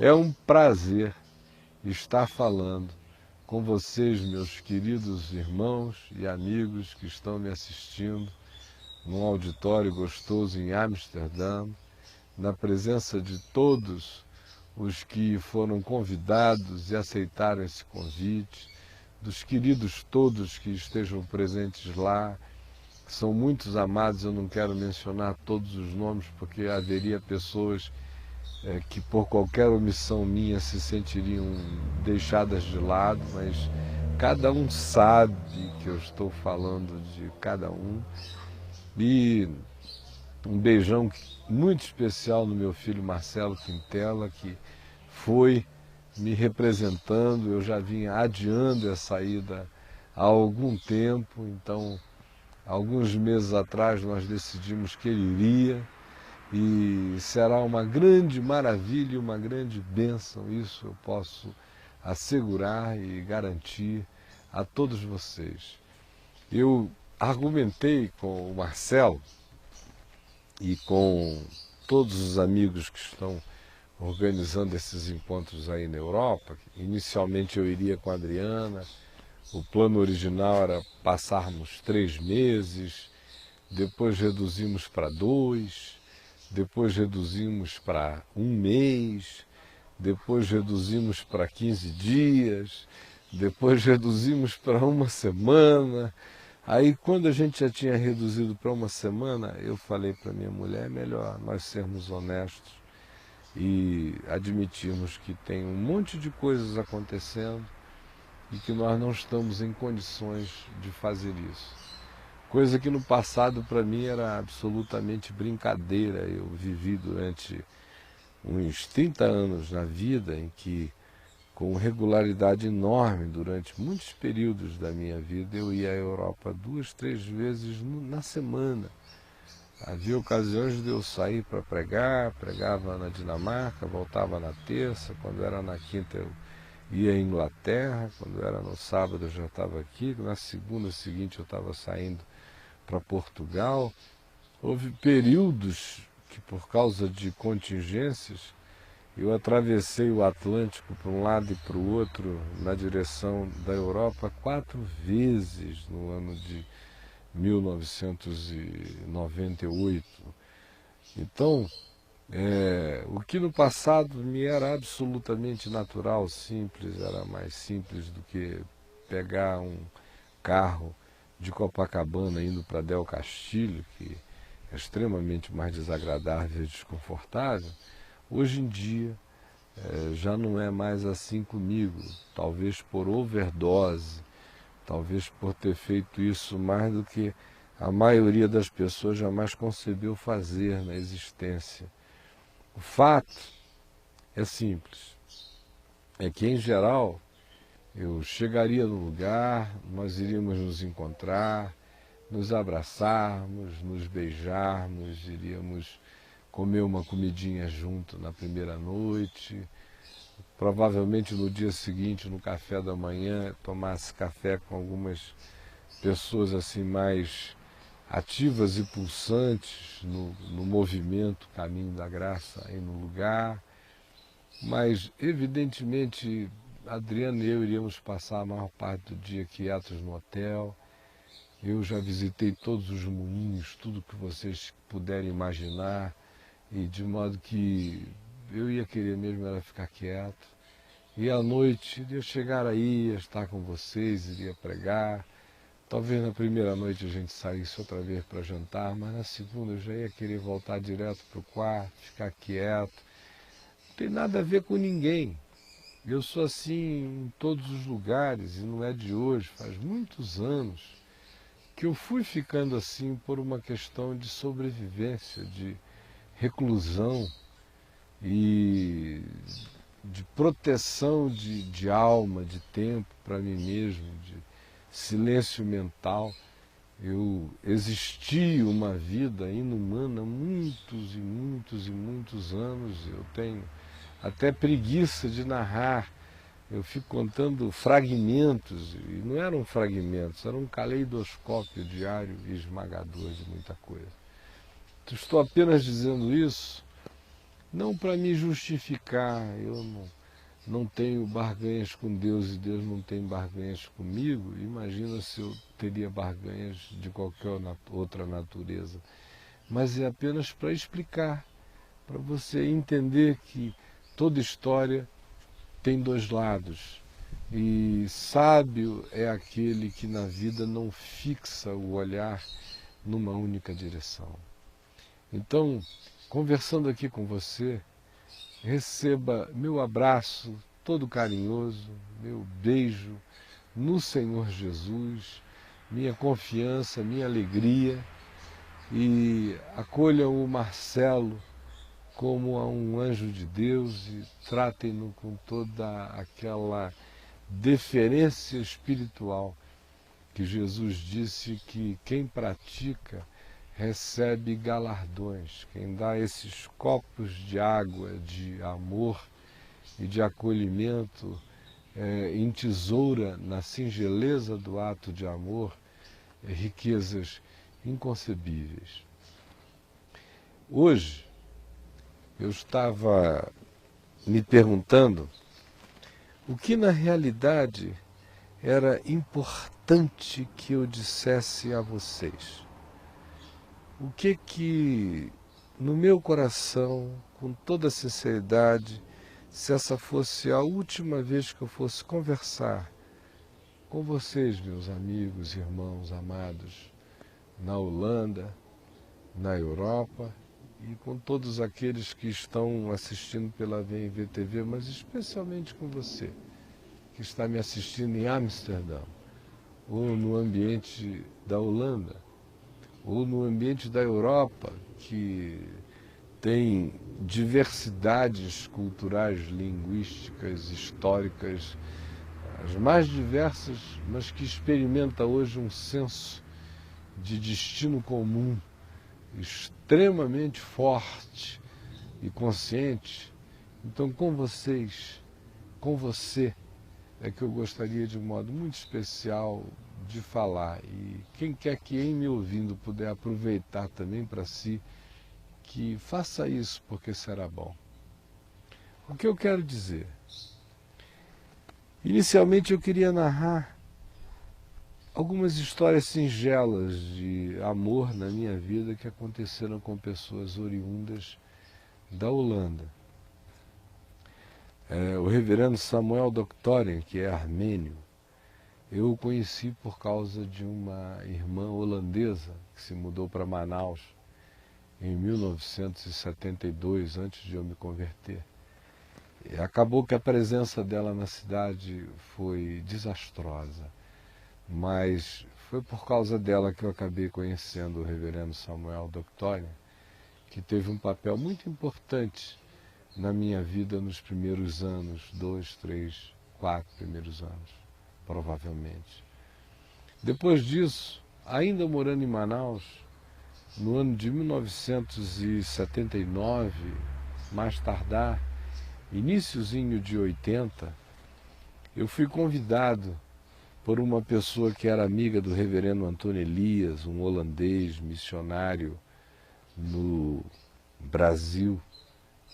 É um prazer estar falando com vocês, meus queridos irmãos e amigos que estão me assistindo num auditório gostoso em Amsterdã, na presença de todos os que foram convidados e aceitaram esse convite, dos queridos todos que estejam presentes lá. São muitos amados, eu não quero mencionar todos os nomes, porque haveria pessoas que por qualquer omissão minha se sentiriam deixadas de lado, mas cada um sabe que eu estou falando de cada um. E um beijão muito especial no meu filho Marcelo Quintela, que foi me representando. Eu já vinha adiando essa ida há algum tempo, então alguns meses atrás nós decidimos que ele iria, e será uma grande maravilha, uma grande bênção, isso eu posso assegurar e garantir a todos vocês. Eu argumentei com o Marcelo e com todos os amigos que estão organizando esses encontros aí na Europa. Inicialmente eu iria com a Adriana, o plano original era passarmos 3 meses, depois reduzimos para 2, depois reduzimos para 1 mês, depois reduzimos para 15 dias, depois reduzimos para 1 semana. Aí quando a gente já tinha reduzido para 1 semana, eu falei para minha mulher, é melhor nós sermos honestos e admitirmos que tem um monte de coisas acontecendo e que nós não estamos em condições de fazer isso. Coisa que no passado para mim era absolutamente brincadeira. Eu vivi durante uns 30 anos na vida em que, com regularidade enorme, durante muitos períodos da minha vida, eu ia à Europa 2, 3 vezes na semana. Havia ocasiões de eu sair para pregar, pregava na Dinamarca, voltava na terça, quando era na quinta eu ia à Inglaterra, quando era no sábado eu já estava aqui, na segunda seguinte eu estava saindo para Portugal. Houve períodos que, por causa de contingências, eu atravessei o Atlântico para um lado e para o outro na direção da Europa 4 vezes no ano de 1998. Então, o que no passado me era absolutamente natural, simples, era mais simples do que pegar um carro de Copacabana indo para Del Castillo, que é extremamente mais desagradável e desconfortável. Hoje em dia já não é mais assim comigo, talvez por overdose, talvez por ter feito isso mais do que a maioria das pessoas jamais concebeu fazer na existência. O fato é simples, é que em geral eu chegaria no lugar, nós iríamos nos encontrar, nos abraçarmos, nos beijarmos, iríamos comer uma comidinha junto na primeira noite, provavelmente no dia seguinte, no café da manhã, tomasse café com algumas pessoas assim mais ativas e pulsantes no movimento Caminho da Graça aí no lugar, mas evidentemente Adriana e eu iríamos passar a maior parte do dia quietos no hotel. Eu já visitei todos os moinhos, tudo que vocês puderem imaginar, e de modo que eu ia querer mesmo era ficar quieto. E à noite iria chegar aí, ia estar com vocês, iria pregar. Talvez na primeira noite a gente saísse outra vez para jantar, mas na segunda eu já ia querer voltar direto para o quarto, ficar quieto. Não tem nada a ver com ninguém. Eu sou assim em todos os lugares, e não é de hoje, faz muitos anos que eu fui ficando assim por uma questão de sobrevivência, de reclusão e de proteção de alma, de tempo para mim mesmo, de silêncio mental. Eu existi uma vida inumana muitos e muitos e muitos anos. Eu tenho até preguiça de narrar. Eu fico contando fragmentos, e não eram fragmentos, era um caleidoscópio diário e esmagador de muita coisa. Estou apenas dizendo isso não para me justificar, eu não tenho barganhas com Deus e Deus não tem barganhas comigo, imagina se eu teria barganhas de qualquer outra natureza. Mas é apenas para explicar, para você entender que toda história tem dois lados. E sábio é aquele que na vida não fixa o olhar numa única direção. Então, conversando aqui com você, receba meu abraço todo carinhoso, meu beijo no Senhor Jesus, minha confiança, minha alegria, e acolham o Marcelo como a um anjo de Deus e tratem-no com toda aquela deferência espiritual que Jesus disse que quem pratica recebe galardões. Quem dá esses copos de água, de amor e de acolhimento, entesoura na singeleza do ato de amor riquezas inconcebíveis. Hoje eu estava me perguntando o que na realidade era importante que eu dissesse a vocês. O que no meu coração, com toda sinceridade, se essa fosse a última vez que eu fosse conversar com vocês, meus amigos, irmãos, amados, na Holanda, na Europa e com todos aqueles que estão assistindo pela VMV-TV, mas especialmente com você, que está me assistindo em Amsterdã, ou no ambiente da Holanda, ou no ambiente da Europa, que tem diversidades culturais, linguísticas, históricas, as mais diversas, mas que experimenta hoje um senso de destino comum extremamente forte e consciente. Então, com vocês, com você, é que eu gostaria de um modo muito especial de falar. E quem quer que em me ouvindo puder aproveitar também para si, que faça isso, porque será bom. O que eu quero dizer? Inicialmente eu queria narrar algumas histórias singelas de amor na minha vida que aconteceram com pessoas oriundas da Holanda. O reverendo Samuel Doctoren, que é armênio, eu o conheci por causa de uma irmã holandesa que se mudou para Manaus em 1972, antes de eu me converter. E acabou que a presença dela na cidade foi desastrosa, mas foi por causa dela que eu acabei conhecendo o reverendo Samuel Doctoren, que teve um papel muito importante na minha vida nos primeiros anos, 2, 3, 4 primeiros anos, provavelmente. Depois disso, ainda morando em Manaus, no ano de 1979, mais tardar, iniciozinho de 80, eu fui convidado por uma pessoa que era amiga do reverendo Antônio Elias, um holandês missionário no Brasil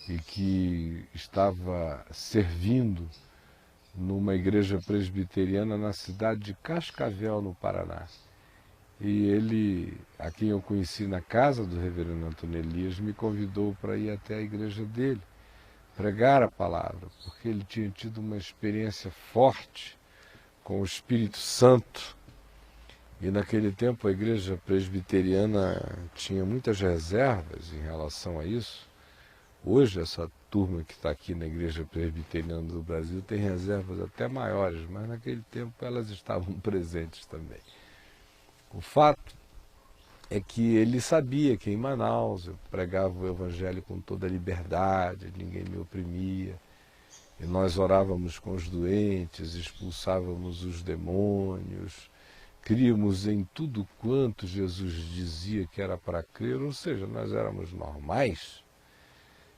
e que estava servindo numa igreja presbiteriana na cidade de Cascavel, no Paraná. E ele, a quem eu conheci na casa do reverendo Antônio Elias, me convidou para ir até a igreja dele, pregar a palavra, porque ele tinha tido uma experiência forte com o Espírito Santo. E naquele tempo a igreja presbiteriana tinha muitas reservas em relação a isso. Hoje essa turma que está aqui na igreja presbiteriana do Brasil tem reservas até maiores, mas naquele tempo elas estavam presentes também. O fato é que ele sabia que em Manaus eu pregava o evangelho com toda a liberdade, ninguém me oprimia, e nós orávamos com os doentes, expulsávamos os demônios, críamos em tudo quanto Jesus dizia que era para crer, ou seja, nós éramos normais.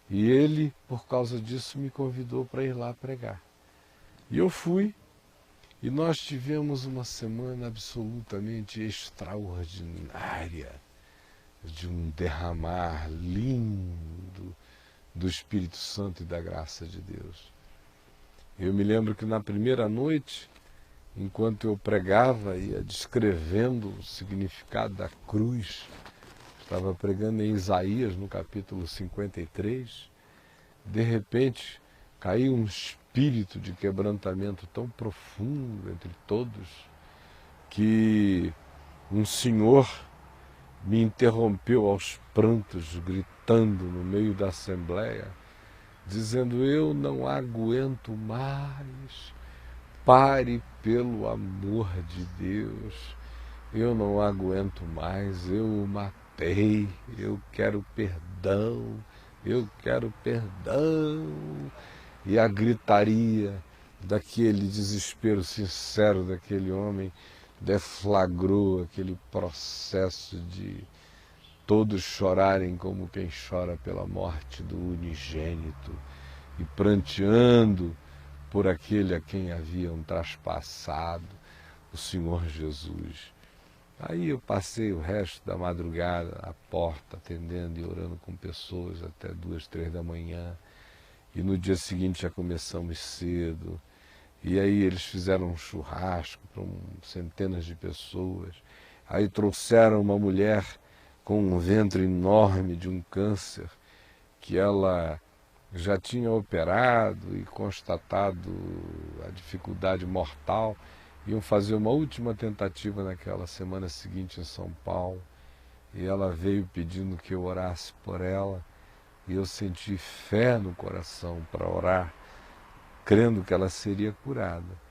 E ele, por causa disso, me convidou para ir lá pregar. E eu fui, e nós tivemos uma semana absolutamente extraordinária, de um derramar lindo do Espírito Santo e da graça de Deus. Eu me lembro que na primeira noite, enquanto eu pregava, ia descrevendo o significado da cruz, estava pregando em Isaías, no capítulo 53, de repente caiu um espírito de quebrantamento tão profundo entre todos, que um senhor me interrompeu aos prantos, gritando no meio da assembleia, dizendo: eu não aguento mais, pare pelo amor de Deus, eu não aguento mais, eu o matei, eu quero perdão, eu quero perdão. E a gritaria daquele desespero sincero daquele homem deflagrou aquele processo de todos chorarem como quem chora pela morte do unigênito e pranteando por aquele a quem haviam traspassado, o Senhor Jesus. Aí eu passei o resto da madrugada à porta, atendendo e orando com pessoas até 2, 3 da manhã. E no dia seguinte já começamos cedo. E aí eles fizeram um churrasco para centenas de pessoas. Aí trouxeram uma mulher com um ventre enorme de um câncer, que ela já tinha operado e constatado a dificuldade mortal. Iam fazer uma última tentativa naquela semana seguinte em São Paulo. E ela veio pedindo que eu orasse por ela. E eu senti fé no coração para orar, crendo que ela seria curada.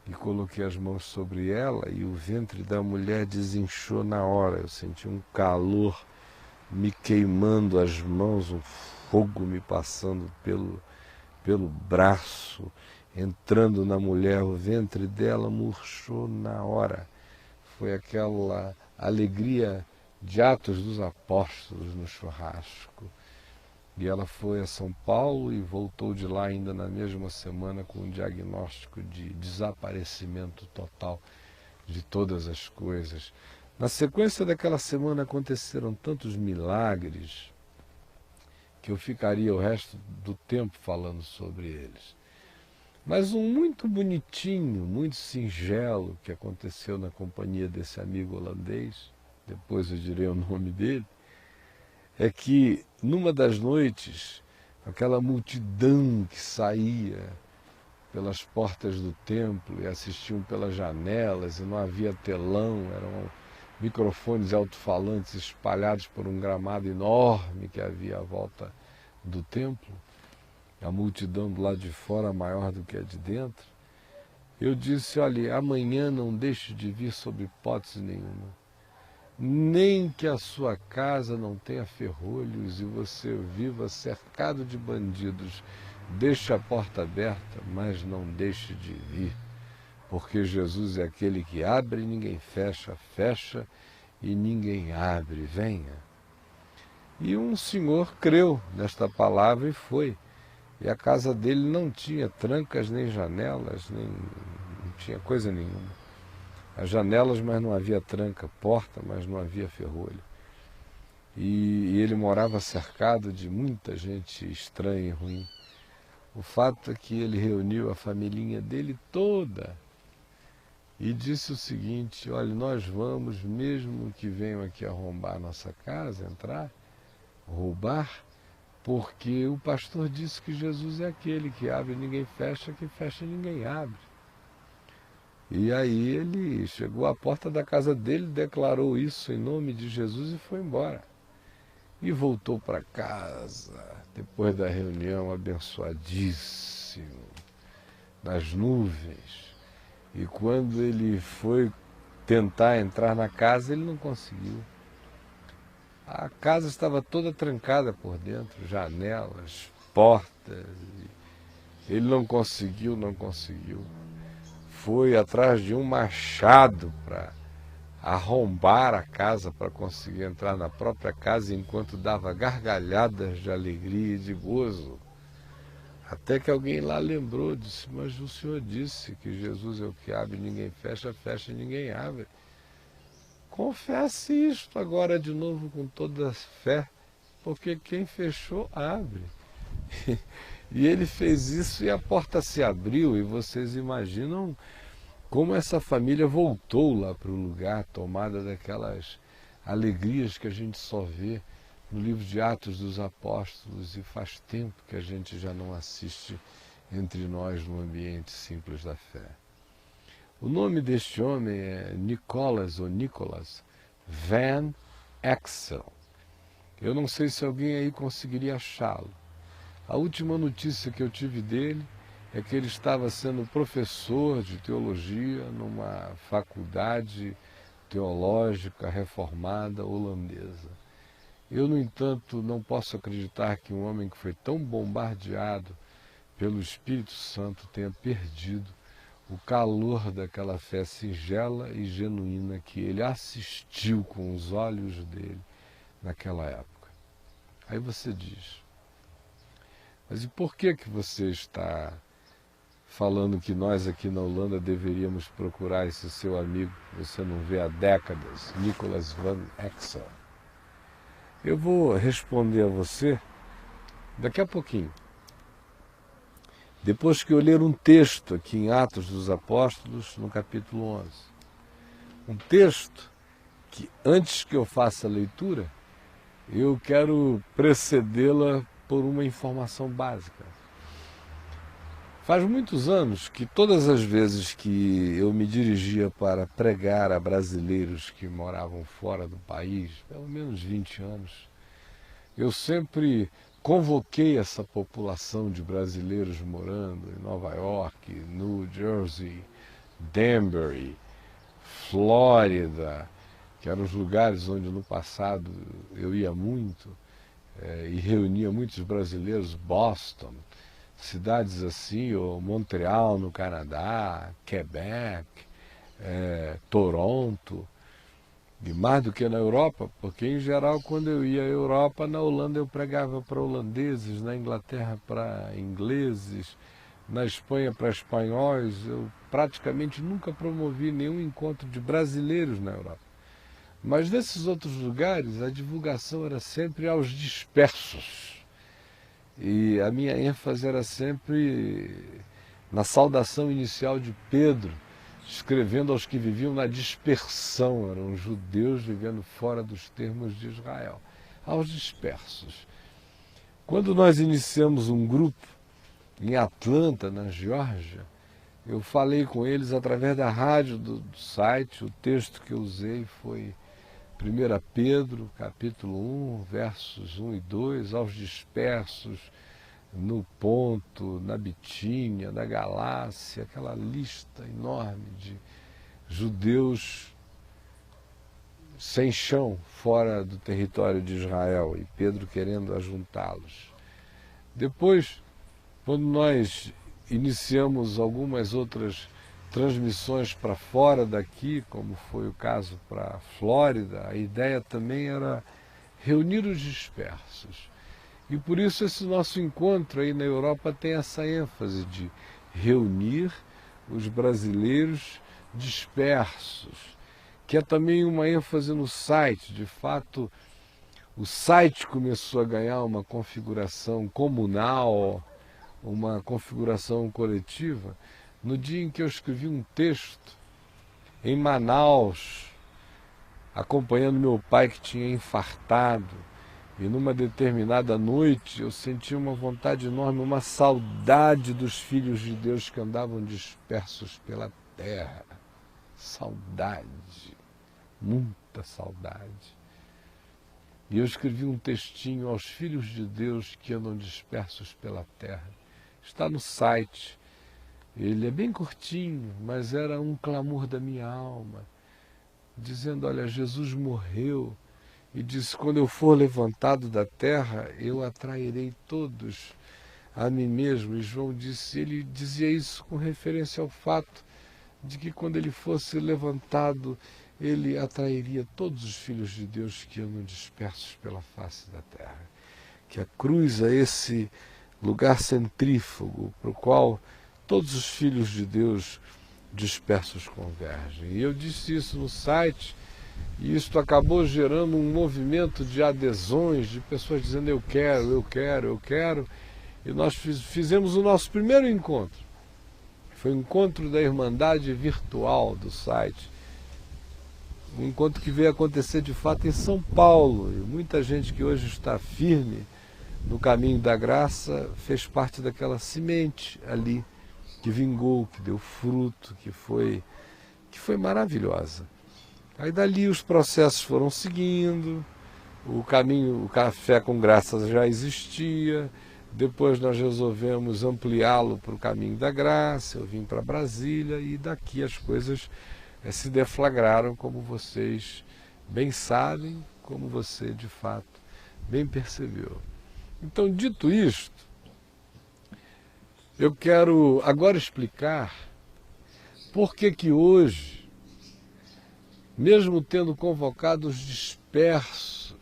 E coloquei as mãos sobre ela e o ventre da mulher desinchou na hora. Eu senti um calor me queimando as mãos, um fogo me passando pelo braço, entrando na mulher. O ventre dela murchou na hora. Foi aquela alegria de Atos dos Apóstolos no churrasco. E ela foi a São Paulo e voltou de lá ainda na mesma semana com um diagnóstico de desaparecimento total de todas as coisas. Na sequência daquela semana aconteceram tantos milagres que eu ficaria o resto do tempo falando sobre eles. Mas um muito bonitinho, muito singelo que aconteceu na companhia desse amigo holandês, depois eu direi o nome dele, é que numa das noites, aquela multidão que saía pelas portas do templo e assistiam pelas janelas, e não havia telão, eram microfones alto-falantes espalhados por um gramado enorme que havia à volta do templo, a multidão do lado de fora maior do que a de dentro. Eu disse: olha, amanhã não deixe de vir sob hipótese nenhuma. Nem que a sua casa não tenha ferrolhos e você viva cercado de bandidos. Deixe a porta aberta, mas não deixe de vir. Porque Jesus é aquele que abre e ninguém fecha, fecha e ninguém abre. Venha. E um senhor creu nesta palavra e foi. E a casa dele não tinha trancas nem janelas, não tinha coisa nenhuma. As janelas, mas não havia tranca, porta, mas não havia ferrolho. E ele morava cercado de muita gente estranha e ruim. O fato é que ele reuniu a familhinha dele toda e disse o seguinte: olha, nós vamos, mesmo que venham aqui arrombar a nossa casa, entrar, roubar, porque o pastor disse que Jesus é aquele que abre e ninguém fecha, que fecha e ninguém abre. E aí ele chegou à porta da casa dele, declarou isso em nome de Jesus e foi embora. E voltou para casa, depois da reunião, abençoadíssimo, nas nuvens. E quando ele foi tentar entrar na casa, ele não conseguiu. A casa estava toda trancada por dentro, janelas, portas. Ele não conseguiu. Foi atrás de um machado para arrombar a casa, para conseguir entrar na própria casa, enquanto dava gargalhadas de alegria e de gozo. Até que alguém lá lembrou, disse: mas o senhor disse que Jesus é o que abre, ninguém fecha, fecha e ninguém abre. Confesse isto agora de novo com toda a fé, porque quem fechou, abre. E ele fez isso e a porta se abriu, e vocês imaginam como essa família voltou lá para o lugar, tomada daquelas alegrias que a gente só vê no livro de Atos dos Apóstolos, e faz tempo que a gente já não assiste entre nós no ambiente simples da fé. O nome deste homem é Nicholas Van Exel. Eu não sei se alguém aí conseguiria achá-lo. A última notícia que eu tive dele é que ele estava sendo professor de teologia numa faculdade teológica reformada holandesa. Eu, no entanto, não posso acreditar que um homem que foi tão bombardeado pelo Espírito Santo tenha perdido o calor daquela fé singela e genuína que ele assistiu com os olhos dele naquela época. Aí você diz, mas e por que você está falando que nós aqui na Holanda deveríamos procurar esse seu amigo que você não vê há décadas, Nicholas Van Exel? Eu vou responder a você daqui a pouquinho. Depois que eu ler um texto aqui em Atos dos Apóstolos, no capítulo 11. Um texto que, antes que eu faça a leitura, eu quero precedê-la por uma informação básica. Faz muitos anos que todas as vezes que eu me dirigia para pregar a brasileiros que moravam fora do país, pelo menos 20 anos, eu sempre convoquei essa população de brasileiros morando em Nova York, New Jersey, Danbury, Flórida, que eram os lugares onde no passado eu ia muito e reunia muitos brasileiros, Boston, cidades assim, ou Montreal no Canadá, Quebec, Toronto, e mais do que na Europa, porque em geral quando eu ia à Europa, na Holanda eu pregava para holandeses, na Inglaterra para ingleses, na Espanha para espanhóis. Eu praticamente nunca promovi nenhum encontro de brasileiros na Europa. Mas nesses outros lugares a divulgação era sempre aos dispersos. E a minha ênfase era sempre na saudação inicial de Pedro, escrevendo aos que viviam na dispersão, eram judeus vivendo fora dos termos de Israel, aos dispersos. Quando nós iniciamos um grupo em Atlanta, na Geórgia, eu falei com eles através da rádio do site. O texto que eu usei foi 1 Pedro, capítulo 1, versos 1 e 2, aos dispersos no Ponto, na Bitínia, na Galácia, aquela lista enorme de judeus sem chão fora do território de Israel, e Pedro querendo ajuntá-los. Depois, quando nós iniciamos algumas outras transmissões para fora daqui, como foi o caso para a Flórida, a ideia também era reunir os dispersos. E por isso esse nosso encontro aí na Europa tem essa ênfase de reunir os brasileiros dispersos, que é também uma ênfase no site. De fato, o site começou a ganhar uma configuração comunal, uma configuração coletiva, no dia em que eu escrevi um texto em Manaus, acompanhando meu pai que tinha infartado. E numa determinada noite eu senti uma vontade enorme, uma saudade dos filhos de Deus que andavam dispersos pela terra. Saudade, muita saudade. E eu escrevi um textinho aos filhos de Deus que andam dispersos pela terra. Está no site. Ele é bem curtinho, mas era um clamor da minha alma, dizendo, olha, Jesus morreu e disse, quando eu for levantado da terra, eu atrairei todos a mim mesmo. E João disse, ele dizia isso com referência ao fato de que quando ele fosse levantado, ele atrairia todos os filhos de Deus que andam dispersos pela face da terra. Que a cruz é esse lugar centrífugo para o qual todos os filhos de Deus dispersos convergem. E eu disse isso no site, e isto acabou gerando um movimento de adesões, de pessoas dizendo eu quero, eu quero, eu quero. e nós fizemos o nosso primeiro encontro. Foi o encontro da Irmandade Virtual do site. Um encontro que veio acontecer de fato em São Paulo. E muita gente que hoje está firme no caminho da graça fez parte daquela semente ali, que vingou, que deu fruto, que foi maravilhosa. Aí dali os processos foram seguindo, o caminho, o Café com Graça já existia, depois nós resolvemos ampliá-lo para o caminho da graça, eu vim para Brasília e daqui as coisas se deflagraram, como vocês bem sabem, como você de fato bem percebeu. Então, dito isto, eu quero agora explicar por que hoje, mesmo tendo convocado os dispersos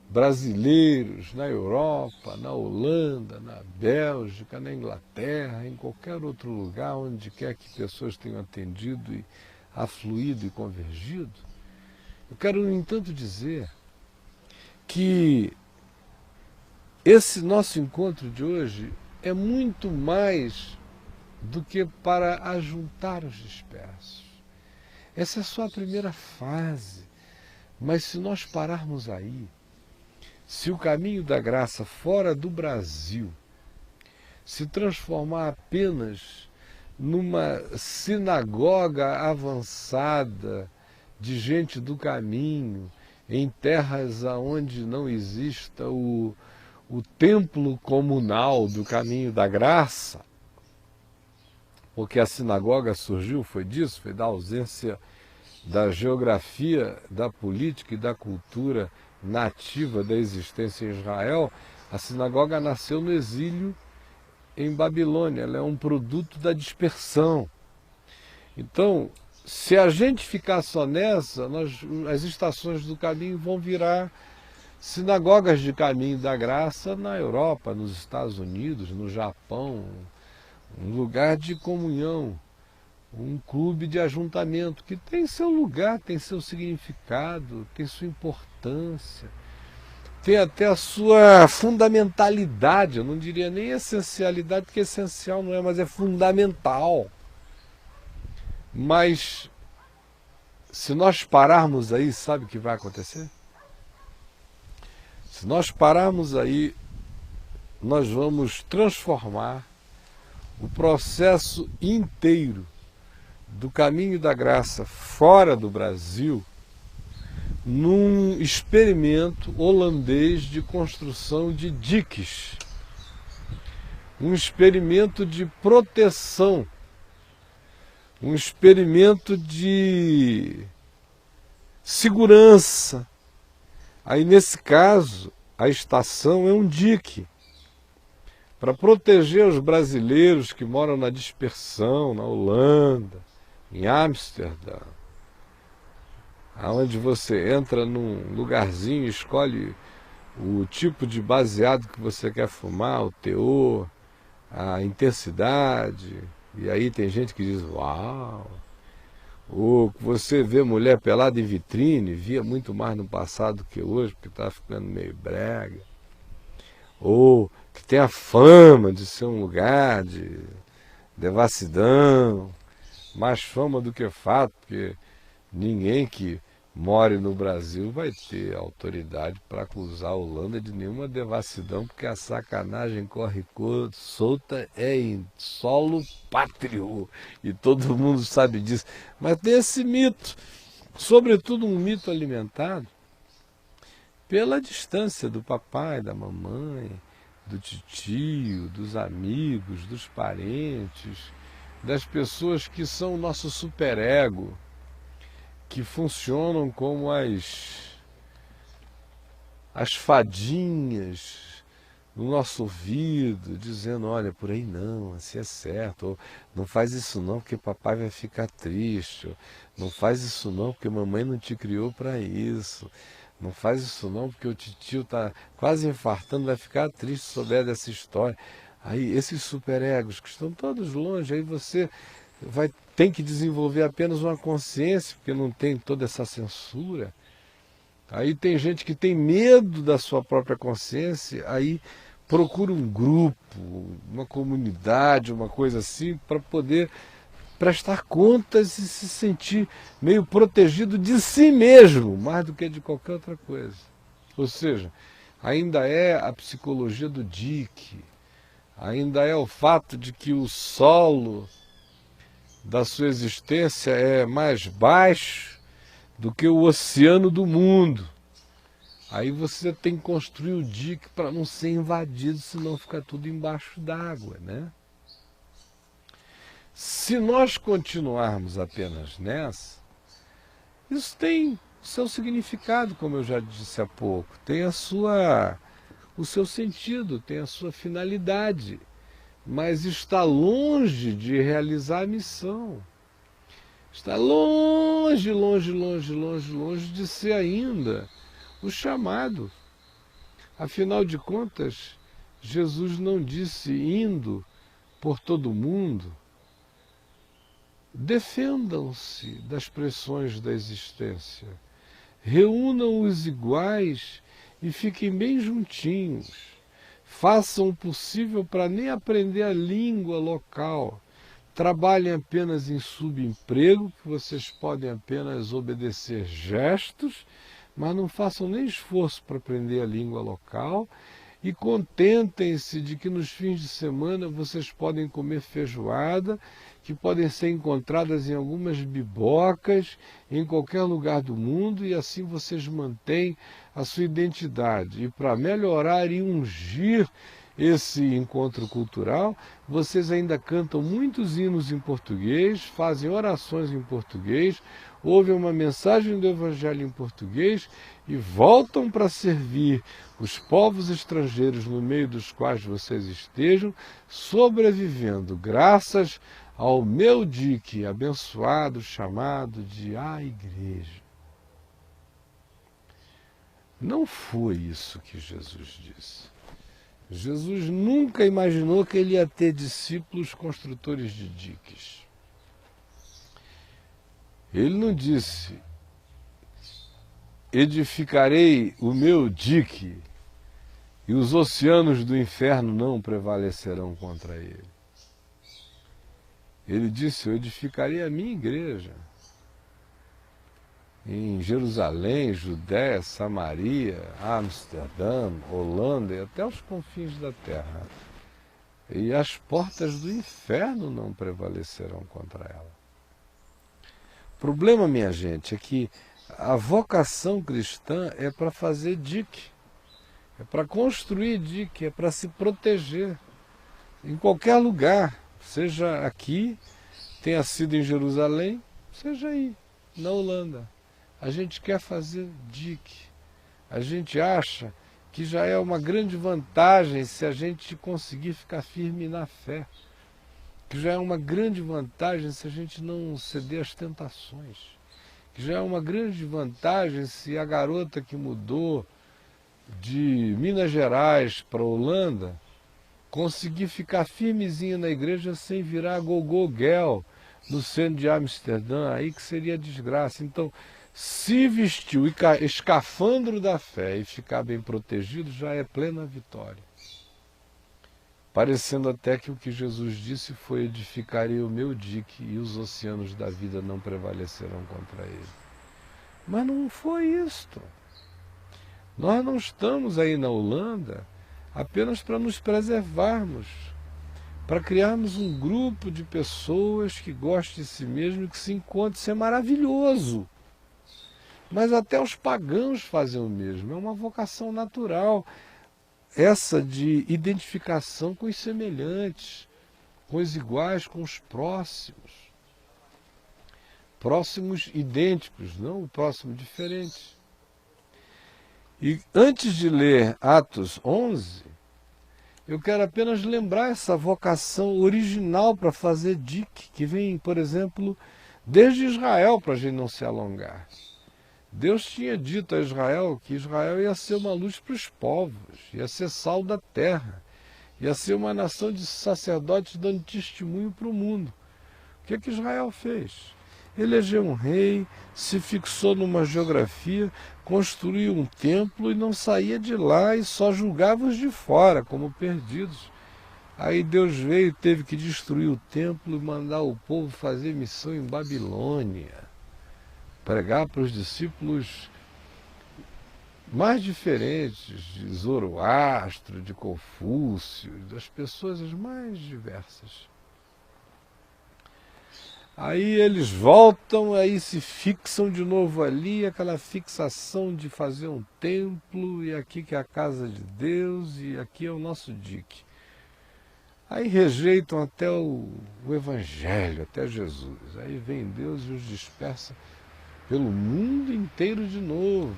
brasileiros na Europa, na Holanda, na Bélgica, na Inglaterra, em qualquer outro lugar onde quer que pessoas tenham atendido e afluído e convergido, eu quero, no entanto, dizer que esse nosso encontro de hoje é muito mais do que para ajuntar os dispersos. Essa é só a primeira fase, mas se nós pararmos aí, se o caminho da graça fora do Brasil se transformar apenas numa sinagoga avançada de gente do caminho, em terras onde não exista o templo comunal do caminho da graça, porque a sinagoga surgiu, foi disso, foi da ausência da geografia, da política e da cultura nativa da existência em Israel. A sinagoga nasceu no exílio em Babilônia, ela é um produto da dispersão. Então, se a gente ficar só nessa, as estações do caminho vão virar sinagogas de caminho da graça na Europa, nos Estados Unidos, no Japão, um lugar de comunhão, um clube de ajuntamento que tem seu lugar, tem seu significado, tem sua importância, tem até a sua fundamentalidade, eu não diria nem essencialidade, porque essencial não é, mas é fundamental. Mas se nós pararmos aí, sabe o que vai acontecer? Se nós pararmos aí, nós vamos transformar o processo inteiro do caminho da graça fora do Brasil num experimento holandês de construção de diques, um experimento de proteção, um experimento de segurança. Aí, nesse caso, a estação é um dique para proteger os brasileiros que moram na dispersão, na Holanda, em Amsterdã, onde você entra num lugarzinho, escolhe o tipo de baseado que você quer fumar, o teor, a intensidade, e aí tem gente que diz, uau! Ou você vê mulher pelada em vitrine, via muito mais no passado que hoje, porque está ficando meio brega. Ou que tem a fama de ser um lugar de devassidão, mais fama do que fato, porque ninguém que more no Brasil vai ter autoridade para acusar a Holanda de nenhuma devassidão, porque a sacanagem corre solta é em solo pátrio, e todo mundo sabe disso. Mas tem esse mito, sobretudo um mito alimentado pela distância do papai, da mamãe, do titio, dos amigos, dos parentes, das pessoas que são o nosso superego, que funcionam como as fadinhas no nosso ouvido, dizendo, olha, por aí não, assim é certo, ou não faz isso não porque papai vai ficar triste, ou, não faz isso não porque mamãe não te criou para isso, não faz isso não porque o titio está quase infartando, vai ficar triste se souber dessa história. Aí esses superegos que estão todos longe, aí você tem que desenvolver apenas uma consciência, porque não tem toda essa censura. Aí tem gente que tem medo da sua própria consciência, aí procura um grupo, uma comunidade, uma coisa assim, para poder prestar contas e se sentir meio protegido de si mesmo, mais do que de qualquer outra coisa. Ou seja, ainda é a psicologia do dique, ainda é o fato de que o solo da sua existência é mais baixo do que o oceano do mundo. Aí você tem que construir o dique para não ser invadido, senão fica tudo embaixo d'água, né? Se nós continuarmos apenas nessa, isso tem o seu significado, como eu já disse há pouco, tem o seu sentido, tem a sua finalidade, mas está longe de realizar a missão. Está longe, longe, longe, longe, longe de ser ainda o chamado. Afinal de contas, Jesus não disse indo por todo o mundo. Defendam-se das pressões da existência. Reúnam os iguais e fiquem bem juntinhos. Façam o possível para nem aprender a língua local. Trabalhem apenas em subemprego, que vocês podem apenas obedecer gestos, mas não façam nem esforço para aprender a língua local. E contentem-se de que nos fins de semana vocês podem comer feijoada, que podem ser encontradas em algumas bibocas, em qualquer lugar do mundo, e assim vocês mantêm a sua identidade. E para melhorar e ungir esse encontro cultural, vocês ainda cantam muitos hinos em português, fazem orações em português, ouvem uma mensagem do Evangelho em português e voltam para servir os povos estrangeiros no meio dos quais vocês estejam, sobrevivendo graças ao meu dique abençoado chamado de a Igreja. Não foi isso que Jesus disse. Jesus nunca imaginou que ele ia ter discípulos construtores de diques. Ele não disse, edificarei o meu dique e os oceanos do inferno não prevalecerão contra ele. Ele disse, eu edificarei a minha igreja em Jerusalém, Judéia, Samaria, Amsterdã, Holanda e até os confins da terra. E as portas do inferno não prevalecerão contra ela. O problema, minha gente, é que a vocação cristã é para fazer dique, é para construir dique, é para se proteger em qualquer lugar, seja aqui, tenha sido em Jerusalém, seja aí, na Holanda. A gente quer fazer dique. A gente acha que já é uma grande vantagem se a gente conseguir ficar firme na fé. Que já é uma grande vantagem se a gente não ceder às tentações. Que já é uma grande vantagem se a garota que mudou de Minas Gerais para a Holanda conseguir ficar firmezinha na igreja sem virar go-go girl no centro de Amsterdã, aí que seria desgraça. Então, se vestir o escafandro da fé e ficar bem protegido já é plena vitória. Parecendo até que o que Jesus disse foi, edificarei o meu dique e os oceanos da vida não prevalecerão contra ele. Mas não foi isto. Nós não estamos aí na Holanda apenas para nos preservarmos, para criarmos um grupo de pessoas que gostem de si mesmo e que se encontrem. Isso é maravilhoso. Mas até os pagãos fazem o mesmo. É uma vocação natural, essa de identificação com os semelhantes, com os iguais, com os próximos. Próximos idênticos, não o próximo diferente. E antes de ler Atos 11, eu quero apenas lembrar essa vocação original para fazer dique, que vem, por exemplo, desde Israel, para a gente não se alongar. Deus tinha dito a Israel que Israel ia ser uma luz para os povos, ia ser sal da terra, ia ser uma nação de sacerdotes dando testemunho para o mundo. O que é que Israel fez? elegeu um rei, se fixou numa geografia, construiu um templo e não saía de lá e só julgava os de fora como perdidos. Aí Deus veio e teve que destruir o templo e mandar o povo fazer missão em Babilônia, pregar para os discípulos mais diferentes, de Zoroastro, de Confúcio, das pessoas as mais diversas. Aí eles voltam, aí se fixam de novo ali, aquela fixação de fazer um templo, e aqui que é a casa de Deus, e aqui é o nosso dique. Aí rejeitam até o Evangelho, até Jesus. Aí vem Deus e os dispersa pelo mundo inteiro de novo,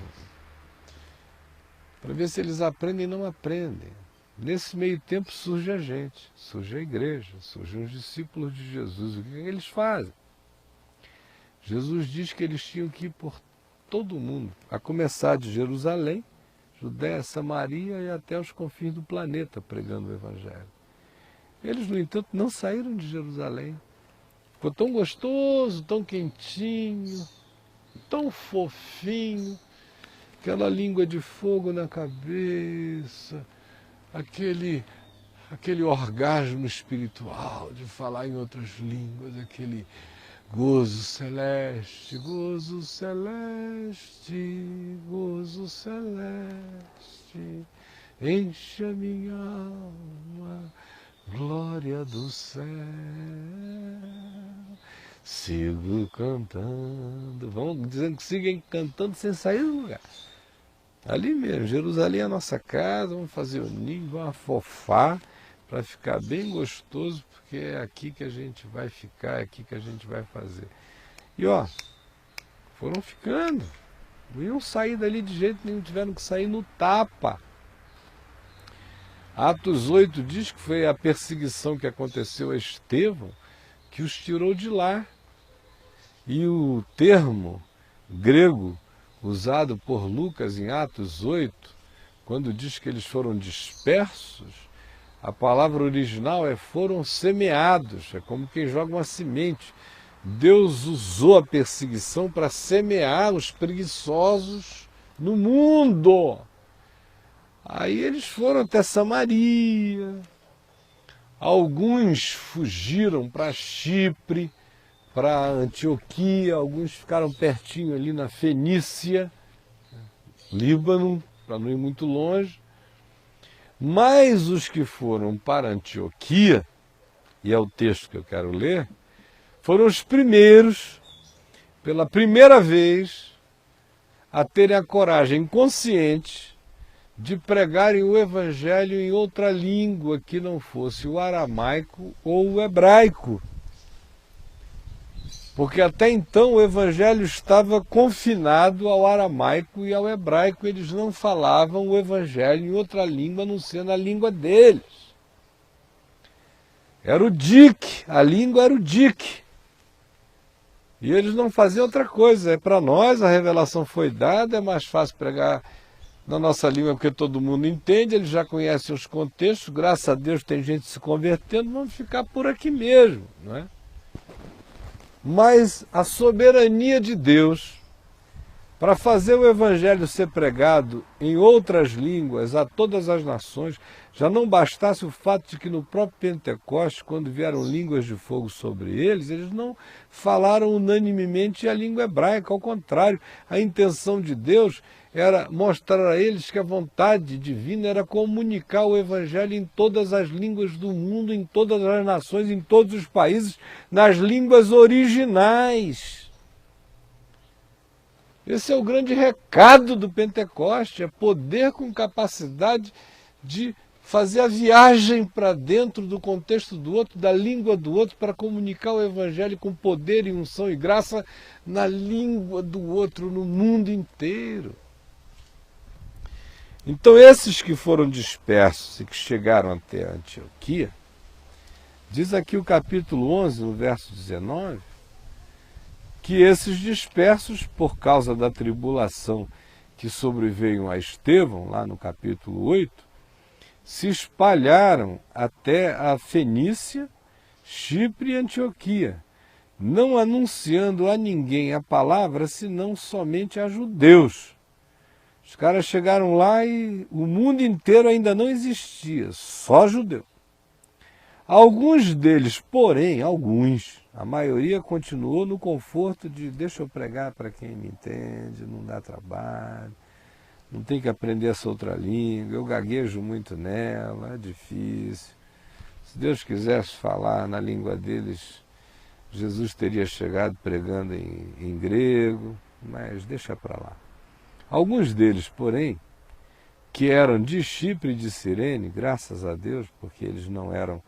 para ver se eles aprendem ou não aprendem. Nesse meio tempo surge a gente, surge a igreja, surgem os discípulos de Jesus. O que eles fazem? Jesus diz que eles tinham que ir por todo o mundo, a começar de Jerusalém, Judéia, Samaria e até os confins do planeta, pregando o Evangelho. Eles, no entanto, não saíram de Jerusalém. Ficou tão gostoso, tão quentinho, tão fofinho, aquela língua de fogo na cabeça, aquele orgasmo espiritual de falar em outras línguas, aquele gozo celeste, gozo celeste, gozo celeste, enche a minha alma, glória do céu, sigo cantando. Vamos dizendo que sigam cantando sem sair do lugar. Ali mesmo, Jerusalém é a nossa casa, vamos fazer o ninho, vamos afofar para ficar bem gostoso, porque é aqui que a gente vai ficar, é aqui que a gente vai fazer. E ó, foram ficando, não iam sair dali de jeito nenhum, tiveram que sair no tapa. Atos 8 diz que foi a perseguição que aconteceu a Estevão que os tirou de lá. E o termo grego usado por Lucas em Atos 8, quando diz que eles foram dispersos, a palavra original é foram semeados, é como quem joga uma semente. Deus usou a perseguição para semear os preguiçosos no mundo. Aí eles foram até Samaria, alguns fugiram para Chipre, para Antioquia, alguns ficaram pertinho ali na Fenícia, Líbano, para não ir muito longe. Mas os que foram para Antioquia, e é o texto que eu quero ler, foram os primeiros, pela primeira vez, a terem a coragem consciente de pregarem o Evangelho em outra língua que não fosse o aramaico ou o hebraico. Porque até então o Evangelho estava confinado ao aramaico e ao hebraico. Eles não falavam o Evangelho em outra língua, a não ser na língua deles. Era o dique, a língua era o dique. E eles não faziam outra coisa. Para nós a revelação foi dada, é mais fácil pregar na nossa língua porque todo mundo entende, eles já conhecem os contextos, graças a Deus tem gente se convertendo, vamos ficar por aqui mesmo, não é? Mas a soberania de Deus para fazer o Evangelho ser pregado em outras línguas a todas as nações, já não bastasse o fato de que no próprio Pentecostes, quando vieram línguas de fogo sobre eles não falaram unanimemente a língua hebraica, ao contrário, a intenção de Deus era mostrar a eles que a vontade divina era comunicar o Evangelho em todas as línguas do mundo, em todas as nações, em todos os países, nas línguas originais. Esse é o grande recado do Pentecoste, é poder com capacidade de fazer a viagem para dentro do contexto do outro, da língua do outro, para comunicar o Evangelho com poder e unção e graça na língua do outro, no mundo inteiro. Então esses que foram dispersos e que chegaram até Antioquia, diz aqui o capítulo 11, no verso 19, que esses dispersos, por causa da tribulação que sobreveio a Estevão, lá no capítulo 8, se espalharam até a Fenícia, Chipre e Antioquia, não anunciando a ninguém a palavra, senão somente a judeus. Os caras chegaram lá e o mundo inteiro ainda não existia, só judeu. Alguns deles, porém, a maioria continuou no conforto de deixa eu pregar para quem me entende, não dá trabalho, não tem que aprender essa outra língua, eu gaguejo muito nela, é difícil. Se Deus quisesse falar na língua deles, Jesus teria chegado pregando em grego, mas deixa para lá. Alguns deles, porém, que eram de Chipre e de Cirene, graças a Deus, porque eles não eram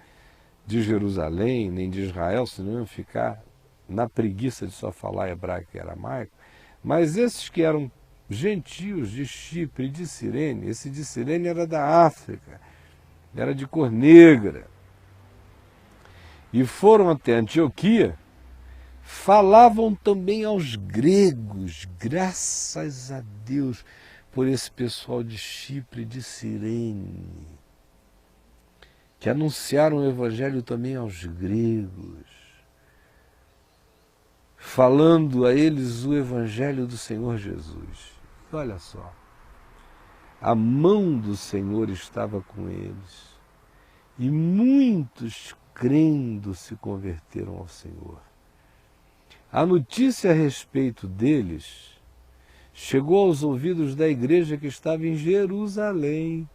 de Jerusalém, nem de Israel, senão iam ficar na preguiça de só falar hebraico e aramaico, mas esses que eram gentios de Chipre e de Cirene, esse de Cirene era da África, era de cor negra, e foram até Antioquia, falavam também aos gregos, graças a Deus por esse pessoal de Chipre e de Cirene, que anunciaram o evangelho também aos gregos, falando a eles o evangelho do Senhor Jesus. E olha só, a mão do Senhor estava com eles, e muitos crendo se converteram ao Senhor. A notícia a respeito deles chegou aos ouvidos da igreja que estava em Jerusalém,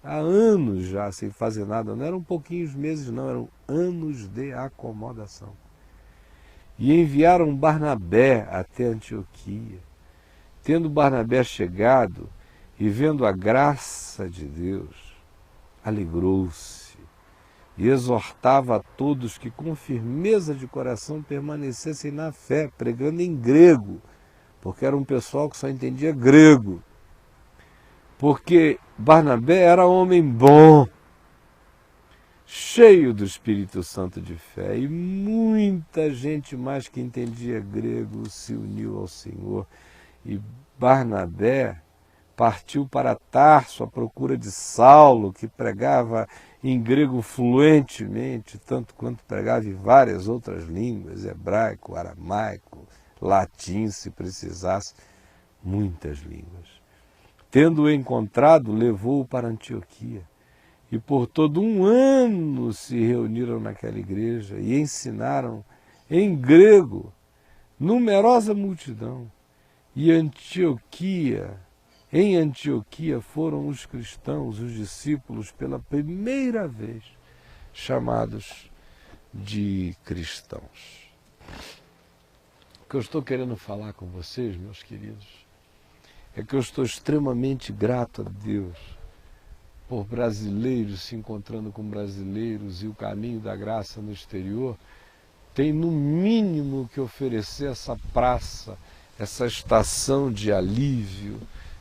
há anos já sem fazer nada, não eram pouquinhos meses não, eram anos de acomodação. E enviaram Barnabé até Antioquia. Tendo Barnabé chegado e vendo a graça de Deus, alegrou-se e exortava a todos que com firmeza de coração permanecessem na fé, pregando em grego, porque era um pessoal que só entendia grego. Porque Barnabé era homem bom, cheio do Espírito Santo de fé, e muita gente mais que entendia grego se uniu ao Senhor. E Barnabé partiu para Tarso à procura de Saulo, que pregava em grego fluentemente, tanto quanto pregava em várias outras línguas, hebraico, aramaico, latim, se precisasse, muitas línguas. Tendo-o encontrado, levou-o para Antioquia. E por todo um ano se reuniram naquela igreja e ensinaram em grego numerosa multidão. E em Antioquia foram os cristãos, os discípulos, pela primeira vez chamados de cristãos. O que eu estou querendo falar com vocês, meus queridos, é que eu estou extremamente grato a Deus por brasileiros se encontrando com brasileiros, e o caminho da graça no exterior tem no mínimo que oferecer essa praça, essa estação de alívio,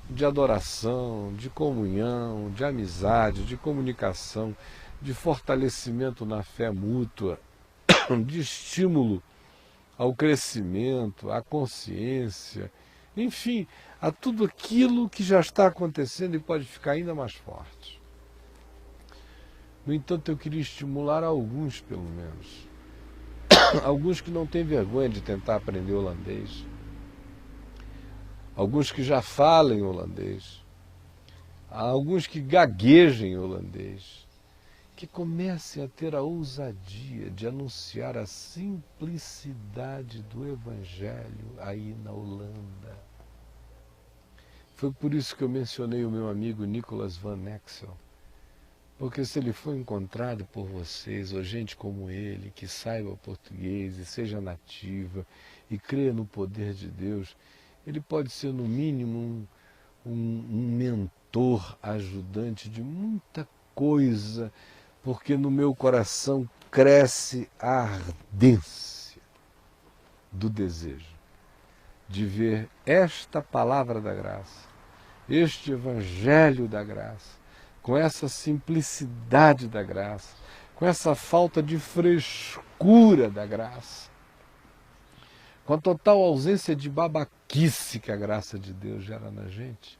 de adoração, de comunhão, de amizade, de comunicação, de fortalecimento na fé mútua, de estímulo ao crescimento, à consciência, enfim, a tudo aquilo que já está acontecendo e pode ficar ainda mais forte. No entanto, eu queria estimular alguns, pelo menos, alguns que não têm vergonha de tentar aprender holandês, alguns que já falem holandês, alguns que gaguejem holandês, que comecem a ter a ousadia de anunciar a simplicidade do Evangelho aí na Holanda. Foi por isso que eu mencionei o meu amigo Nicolas Van Exel, porque se ele for encontrado por vocês, ou gente como ele, que saiba português e seja nativa e creia no poder de Deus, ele pode ser no mínimo um mentor, ajudante de muita coisa, porque no meu coração cresce a ardência do desejo de ver esta palavra da graça, este evangelho da graça, com essa simplicidade da graça, com essa falta de frescura da graça, com a total ausência de babaquice que a graça de Deus gera na gente,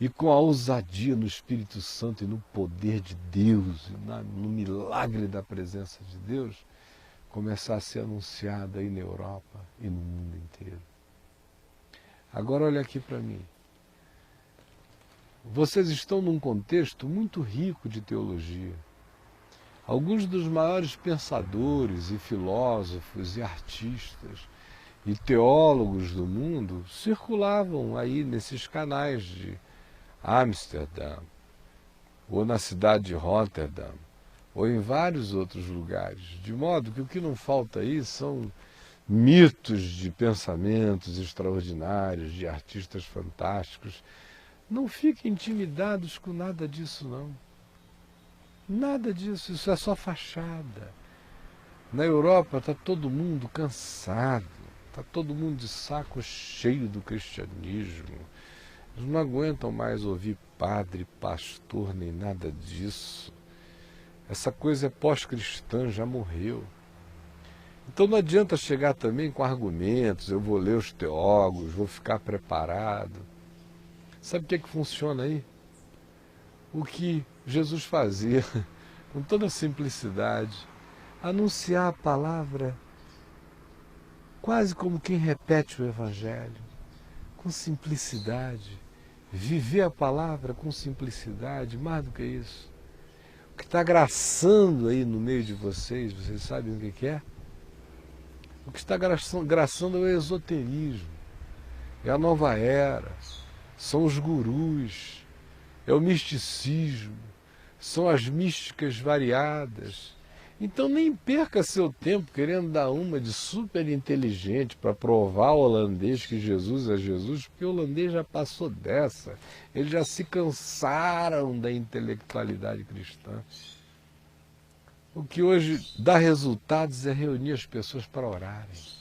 e com a ousadia no Espírito Santo e no poder de Deus, e no milagre da presença de Deus, começar a ser anunciada aí na Europa e no mundo inteiro. Agora olha aqui para mim. Vocês estão num contexto muito rico de teologia. Alguns dos maiores pensadores e filósofos e artistas e teólogos do mundo circulavam aí nesses canais de Amsterdã, ou na cidade de Rotterdam, ou em vários outros lugares. De modo que o que não falta aí são mitos de pensamentos extraordinários, de artistas fantásticos. Não fiquem intimidados com nada disso, não. Nada disso, isso é só fachada. Na Europa está todo mundo cansado, está todo mundo de saco cheio do cristianismo. Eles não aguentam mais ouvir padre, pastor, nem nada disso. Essa coisa é pós-cristã, já morreu. Então não adianta chegar também com argumentos, eu vou ler os teólogos, vou ficar preparado. Sabe o que é que funciona aí? O que Jesus fazia, com toda simplicidade, anunciar a palavra quase como quem repete o Evangelho, com simplicidade, viver a palavra com simplicidade, mais do que isso. O que está graçando aí no meio de vocês sabem o que é? O que está graçando é o esoterismo, é a nova era, são os gurus, é o misticismo, são as místicas variadas. Então nem perca seu tempo querendo dar uma de super inteligente para provar ao holandês que Jesus é Jesus, porque o holandês já passou dessa. Eles já se cansaram da intelectualidade cristã. O que hoje dá resultados é reunir as pessoas para orarem.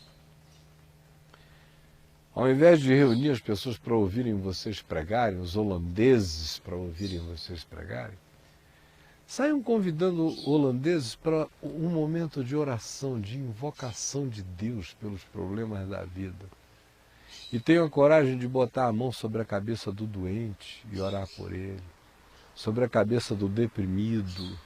Ao invés de reunir as pessoas para ouvirem vocês pregarem, os holandeses para ouvirem vocês pregarem, saiam convidando holandeses para um momento de oração, de invocação de Deus pelos problemas da vida. E tenham a coragem de botar a mão sobre a cabeça do doente e orar por ele, sobre a cabeça do deprimido,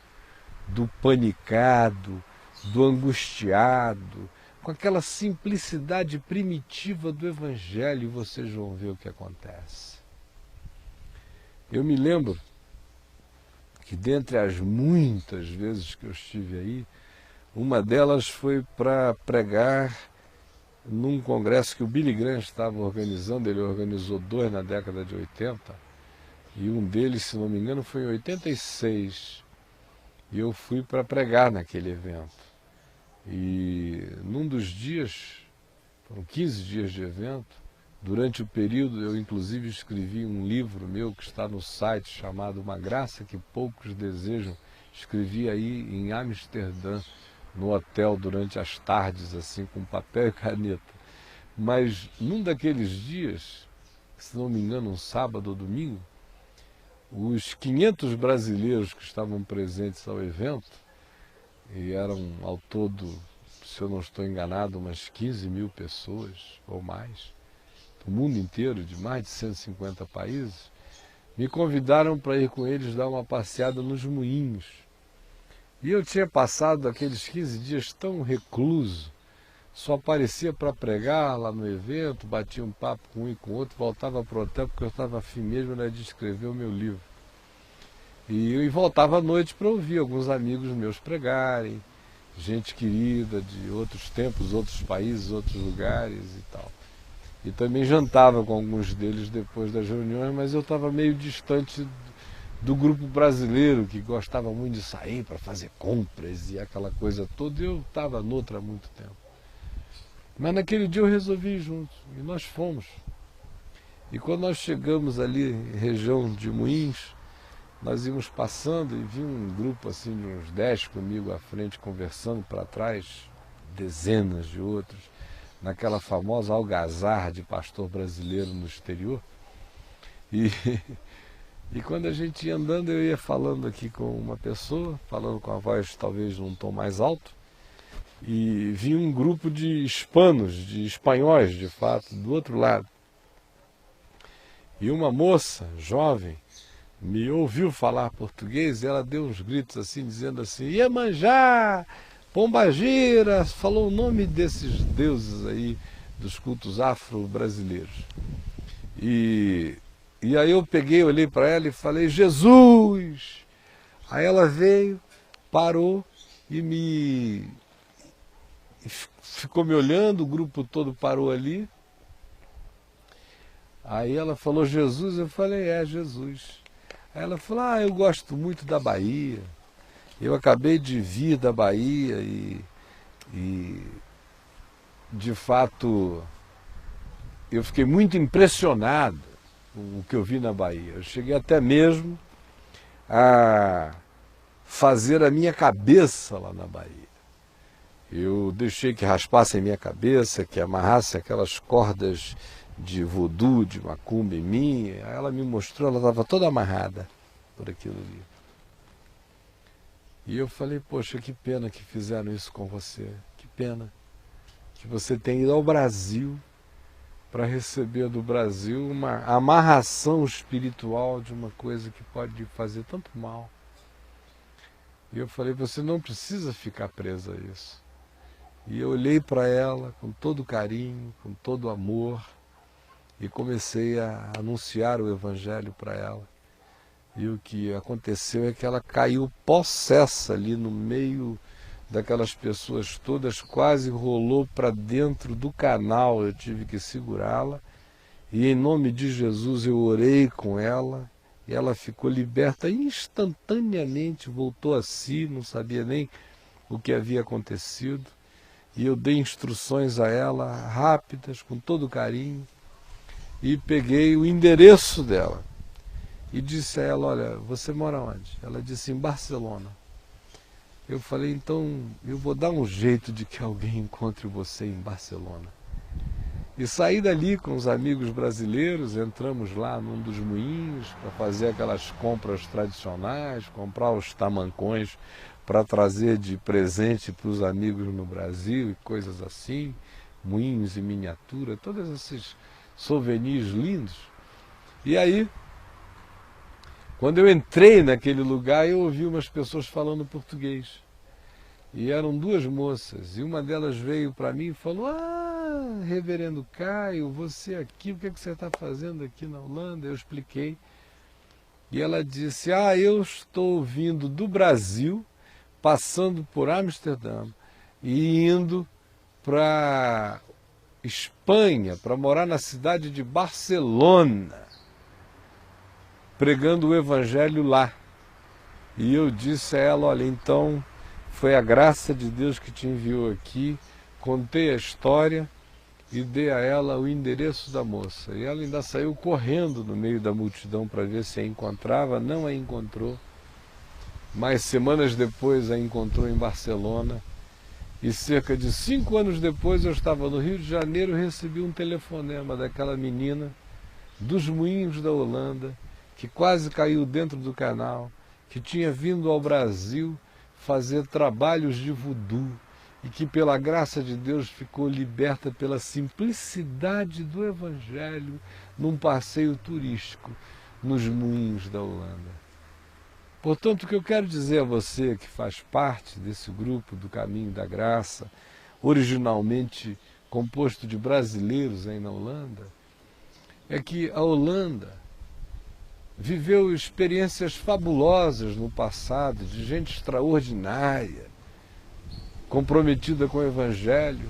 do panicado, do angustiado, com aquela simplicidade primitiva do Evangelho, e vocês vão ver o que acontece. Eu me lembro que dentre as muitas vezes que eu estive aí, uma delas foi para pregar num congresso que o Billy Graham estava organizando. Ele organizou 2 na década de 80, e um deles, se não me engano, foi em 86, e eu fui para pregar naquele evento. E num dos dias, foram 15 dias de evento, durante o período eu inclusive escrevi um livro meu que está no site chamado Uma Graça que Poucos Desejam. Escrevi aí em Amsterdã, no hotel, durante as tardes, assim, com papel e caneta. Mas num daqueles dias, se não me engano, um sábado ou domingo, os 500 brasileiros que estavam presentes ao evento, e eram ao todo, se eu não estou enganado, umas 15.000 pessoas ou mais, do mundo inteiro, de mais de 150 países, me convidaram para ir com eles dar uma passeada nos moinhos. E eu tinha passado aqueles 15 dias tão recluso, só aparecia para pregar lá no evento, batia um papo com um e com o outro, voltava para o hotel porque eu estava afim mesmo, né, de escrever o meu livro. E voltava à noite para ouvir alguns amigos meus pregarem, gente querida de outros tempos, outros países, outros lugares e tal. E também jantava com alguns deles depois das reuniões, mas eu estava meio distante do grupo brasileiro, que gostava muito de sair para fazer compras e aquela coisa toda, e eu estava noutra há muito tempo. Mas naquele dia eu resolvi ir junto, e nós fomos. E quando nós chegamos ali em região de Moinhos, nós íamos passando e vi um grupo assim de uns 10 comigo à frente, conversando, para trás dezenas de outros, naquela famosa algazarra de pastor brasileiro no exterior. E quando a gente ia andando, eu ia falando aqui com uma pessoa, falando com a voz talvez num tom mais alto, e vi um grupo de hispanos, de espanhóis de fato, do outro lado. E uma moça jovem me ouviu falar português e ela deu uns gritos assim, dizendo assim: Iemanjá, Pombagira, falou o nome desses deuses aí dos cultos afro-brasileiros. E aí eu peguei, olhei para ela e falei, Jesus! Aí ela veio, parou e ficou me olhando, o grupo todo parou ali. Aí ela falou, Jesus? Eu falei, é, Jesus. Aí ela falou, eu gosto muito da Bahia. Eu acabei de vir da Bahia e de fato, eu fiquei muito impressionado com o que eu vi na Bahia. Eu cheguei até mesmo a fazer a minha cabeça lá na Bahia. Eu deixei que raspassem minha cabeça, que amarrassem aquelas cordas de voodoo, de macumba em mim. Aí ela me mostrou, ela estava toda amarrada por aquilo ali. E eu falei, poxa, que pena que fizeram isso com você. Que pena que você tenha ido ao Brasil para receber do Brasil uma amarração espiritual de uma coisa que pode lhe fazer tanto mal. E eu falei, você não precisa ficar presa a isso. E eu olhei para ela com todo carinho, com todo amor, e comecei a anunciar o Evangelho para ela. E o que aconteceu é que ela caiu possessa ali no meio daquelas pessoas todas, quase rolou para dentro do canal, eu tive que segurá-la. E em nome de Jesus eu orei com ela, e ela ficou liberta instantaneamente, voltou a si, não sabia nem o que havia acontecido. E eu dei instruções a ela, rápidas, com todo carinho, e peguei o endereço dela. E disse a ela, olha, você mora onde? Ela disse, em Barcelona. Eu falei, então eu vou dar um jeito de que alguém encontre você em Barcelona. E saí dali com os amigos brasileiros, entramos lá num dos moinhos para fazer aquelas compras tradicionais, comprar os tamancões para trazer de presente para os amigos no Brasil e coisas assim, moinhos em miniatura, todos esses souvenirs lindos. E aí, quando eu entrei naquele lugar, eu ouvi umas pessoas falando português. E eram duas moças, e uma delas veio para mim e falou, reverendo Caio, você aqui, o que você está fazendo aqui na Holanda? Eu expliquei. E ela disse, eu estou vindo do Brasil, passando por Amsterdã e indo para Espanha, para morar na cidade de Barcelona, pregando o Evangelho lá. E eu disse a ela, olha, então foi a graça de Deus que te enviou aqui, contei a história e dei a ela o endereço da moça. E ela ainda saiu correndo no meio da multidão para ver se a encontrava, não a encontrou. Mas semanas depois a encontrou em Barcelona. E cerca de 5 anos depois eu estava no Rio de Janeiro e recebi um telefonema daquela menina dos moinhos da Holanda, que quase caiu dentro do canal, que tinha vindo ao Brasil fazer trabalhos de voodoo e que pela graça de Deus ficou liberta pela simplicidade do Evangelho num passeio turístico nos moinhos da Holanda. Portanto, o que eu quero dizer a você que faz parte desse grupo do Caminho da Graça, originalmente composto de brasileiros aí na Holanda, é que a Holanda viveu experiências fabulosas no passado, de gente extraordinária, comprometida com o Evangelho,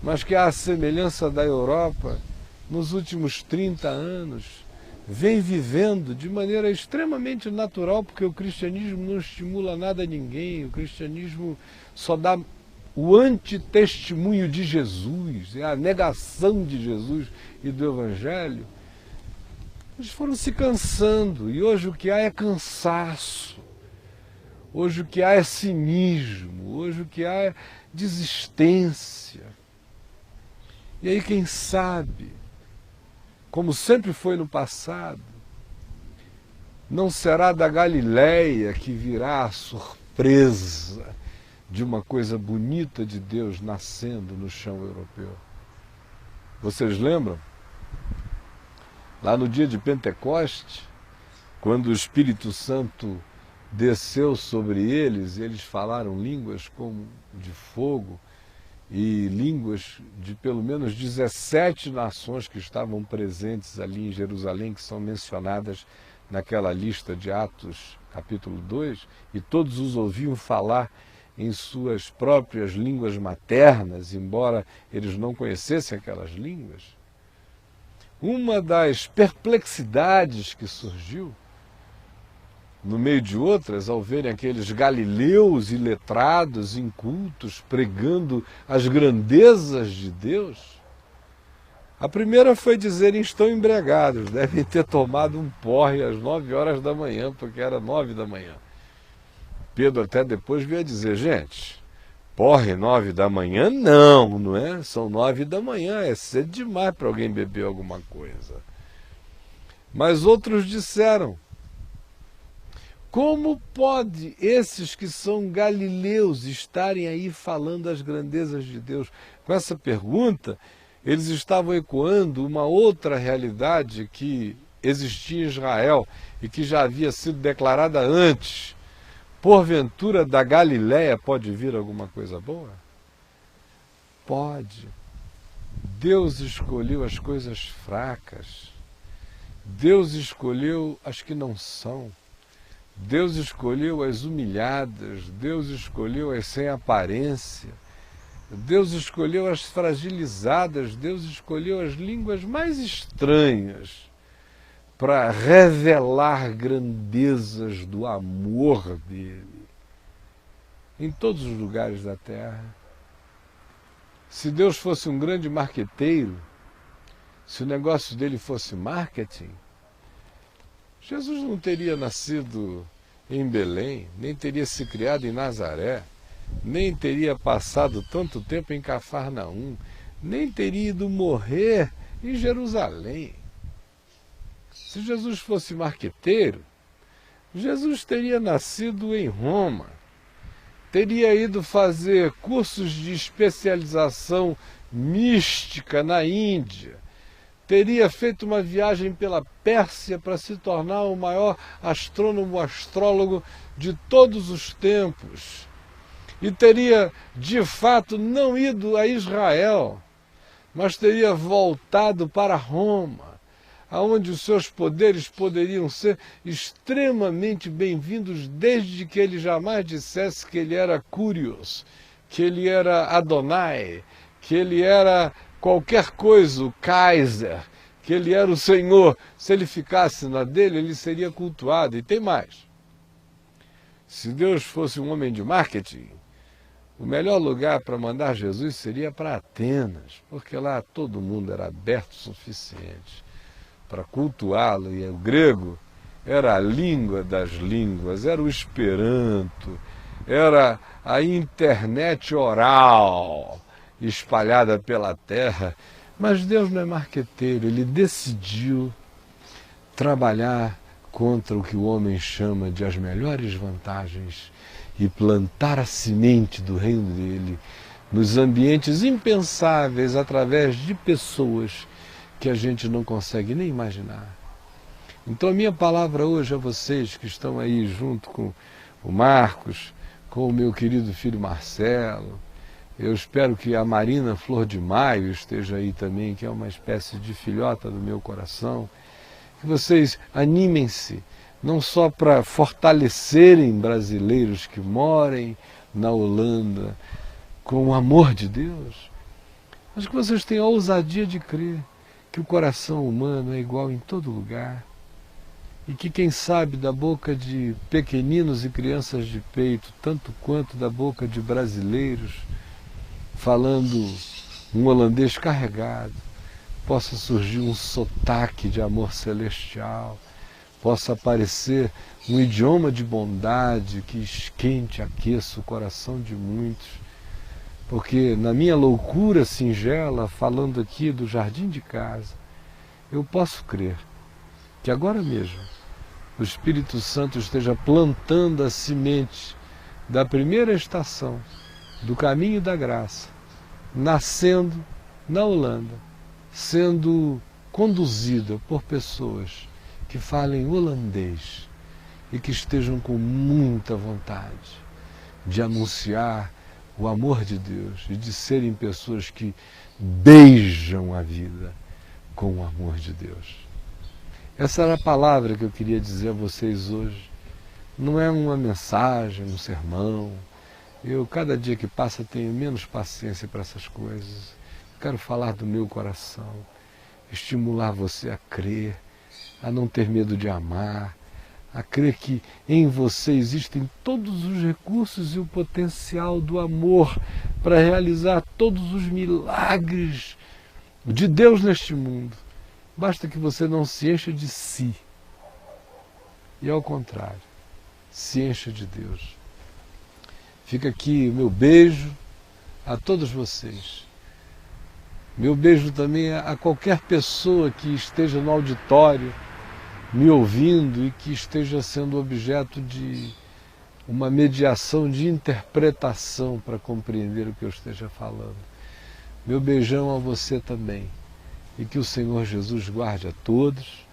mas que, à semelhança da Europa, nos últimos 30 anos, vem vivendo de maneira extremamente natural, porque o cristianismo não estimula nada a ninguém, o cristianismo só dá o antitestemunho de Jesus, é a negação de Jesus e do Evangelho. Eles foram se cansando, e hoje o que há é cansaço, hoje o que há é cinismo, hoje o que há é desistência. E aí, quem sabe, como sempre foi no passado, não será da Galileia que virá a surpresa de uma coisa bonita de Deus nascendo no chão europeu. Vocês lembram? Lá no dia de Pentecoste, quando o Espírito Santo desceu sobre eles, e eles falaram línguas como de fogo, e línguas de pelo menos 17 nações que estavam presentes ali em Jerusalém, que são mencionadas naquela lista de Atos, capítulo 2, e todos os ouviam falar em suas próprias línguas maternas, embora eles não conhecessem aquelas línguas. Uma das perplexidades que surgiu, no meio de outras, ao verem aqueles galileus iletrados, incultos, pregando as grandezas de Deus, a primeira foi dizerem: estão embriagados, devem ter tomado um porre às 9 horas da manhã, porque era 9 da manhã. Pedro até depois veio a dizer: gente, porre 9 da manhã? Não é? São 9 da manhã, é cedo demais para alguém beber alguma coisa. Mas outros disseram: como pode esses que são galileus estarem aí falando as grandezas de Deus? Com essa pergunta, eles estavam ecoando uma outra realidade que existia em Israel e que já havia sido declarada antes. Porventura da Galileia pode vir alguma coisa boa? Pode. Deus escolheu as coisas fracas. Deus escolheu as que não são. Deus escolheu as humilhadas, Deus escolheu as sem aparência, Deus escolheu as fragilizadas, Deus escolheu as línguas mais estranhas para revelar grandezas do amor dele em todos os lugares da terra. Se Deus fosse um grande marqueteiro, se o negócio dele fosse marketing, Jesus não teria nascido em Belém, nem teria se criado em Nazaré, nem teria passado tanto tempo em Cafarnaum, nem teria ido morrer em Jerusalém. Se Jesus fosse marqueteiro, Jesus teria nascido em Roma, teria ido fazer cursos de especialização mística na Índia, teria feito uma viagem pela Pérsia para se tornar o maior astrônomo, astrólogo de todos os tempos. E teria, de fato, não ido a Israel, mas teria voltado para Roma, onde os seus poderes poderiam ser extremamente bem-vindos, desde que ele jamais dissesse que ele era Curios, que ele era Adonai, que ele era qualquer coisa, o Kaiser, que ele era o Senhor. Se ele ficasse na dele, ele seria cultuado. E tem mais. Se Deus fosse um homem de marketing, o melhor lugar para mandar Jesus seria para Atenas, porque lá todo mundo era aberto o suficiente para cultuá-lo, e o grego era a língua das línguas, era o Esperanto, era a internet oral espalhada pela terra. Mas Deus não é marqueteiro, ele decidiu trabalhar contra o que o homem chama de as melhores vantagens e plantar a semente do reino dele nos ambientes impensáveis, através de pessoas que a gente não consegue nem imaginar. Então a minha palavra hoje a vocês que estão aí junto com o Marcos, com o meu querido filho Marcelo, eu espero que a Marina Flor de Maio esteja aí também, que é uma espécie de filhota do meu coração, que vocês animem-se, não só para fortalecerem brasileiros que morem na Holanda com o amor de Deus, mas que vocês tenham a ousadia de crer que o coração humano é igual em todo lugar, e que, quem sabe, da boca de pequeninos e crianças de peito, tanto quanto da boca de brasileiros, falando um holandês carregado, possa surgir um sotaque de amor celestial, possa aparecer um idioma de bondade que esquente, aqueça o coração de muitos. Porque na minha loucura singela, falando aqui do jardim de casa, eu posso crer que agora mesmo o Espírito Santo esteja plantando a semente da primeira estação do caminho da graça, nascendo na Holanda, sendo conduzida por pessoas que falem holandês e que estejam com muita vontade de anunciar o amor de Deus e de serem pessoas que beijam a vida com o amor de Deus. Essa era a palavra que eu queria dizer a vocês hoje. Não é uma mensagem, um sermão. Eu, cada dia que passa, tenho menos paciência para essas coisas. Quero falar do meu coração, estimular você a crer, a não ter medo de amar, a crer que em você existem todos os recursos e o potencial do amor para realizar todos os milagres de Deus neste mundo. Basta que você não se encha de si. E ao contrário, se encha de Deus. Fica aqui o meu beijo a todos vocês. Meu beijo também a qualquer pessoa que esteja no auditório me ouvindo e que esteja sendo objeto de uma mediação de interpretação para compreender o que eu esteja falando. Meu beijão a você também. E que o Senhor Jesus guarde a todos,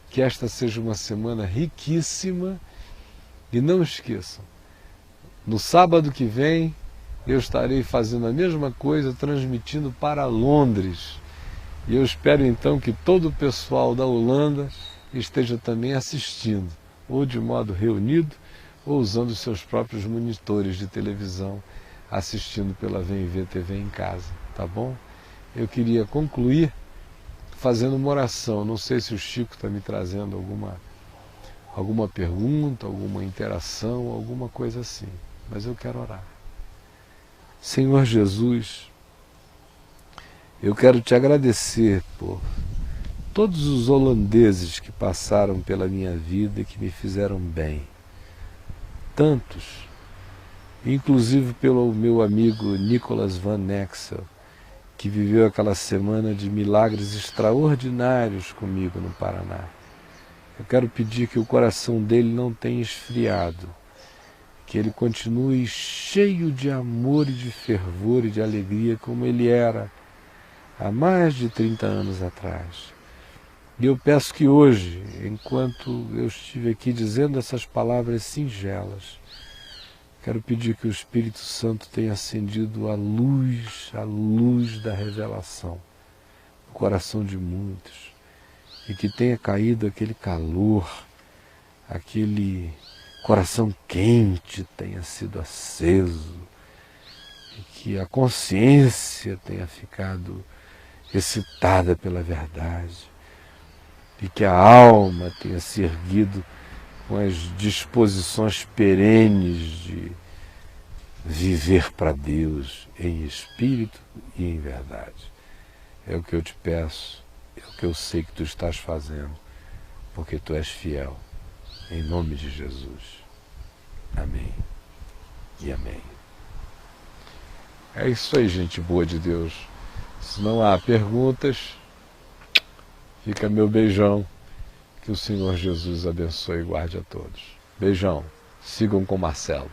que esta seja uma semana riquíssima. E não esqueçam, no sábado que vem eu estarei fazendo a mesma coisa, transmitindo para Londres. E eu espero então que todo o pessoal da Holanda esteja também assistindo, ou de modo reunido, ou usando os seus próprios monitores de televisão, assistindo pela VMV TV em casa, tá bom? Eu queria concluir fazendo uma oração. Não sei se o Chico está me trazendo alguma pergunta, alguma interação, alguma coisa assim, mas eu quero orar. Senhor Jesus, eu quero te agradecer por todos os holandeses que passaram pela minha vida e que me fizeram bem. Tantos, inclusive pelo meu amigo Nicolas Van Nexel, que viveu aquela semana de milagres extraordinários comigo no Paraná. Eu quero pedir que o coração dele não tenha esfriado, que ele continue cheio de amor e de fervor e de alegria como ele era há mais de 30 anos atrás. E eu peço que hoje, enquanto eu estive aqui dizendo essas palavras singelas, quero pedir que o Espírito Santo tenha acendido a luz da revelação no coração de muitos, e que tenha caído aquele calor, aquele coração quente tenha sido aceso, e que a consciência tenha ficado excitada pela verdade, e que a alma tenha se erguido com as disposições perenes de viver para Deus em espírito e em verdade. É o que eu te peço, é o que eu sei que tu estás fazendo, porque tu és fiel. Em nome de Jesus. Amém e amém. É isso aí, gente boa de Deus. Se não há perguntas, fica meu beijão. Que o Senhor Jesus abençoe e guarde a todos. Beijão. Sigam com Marcelo.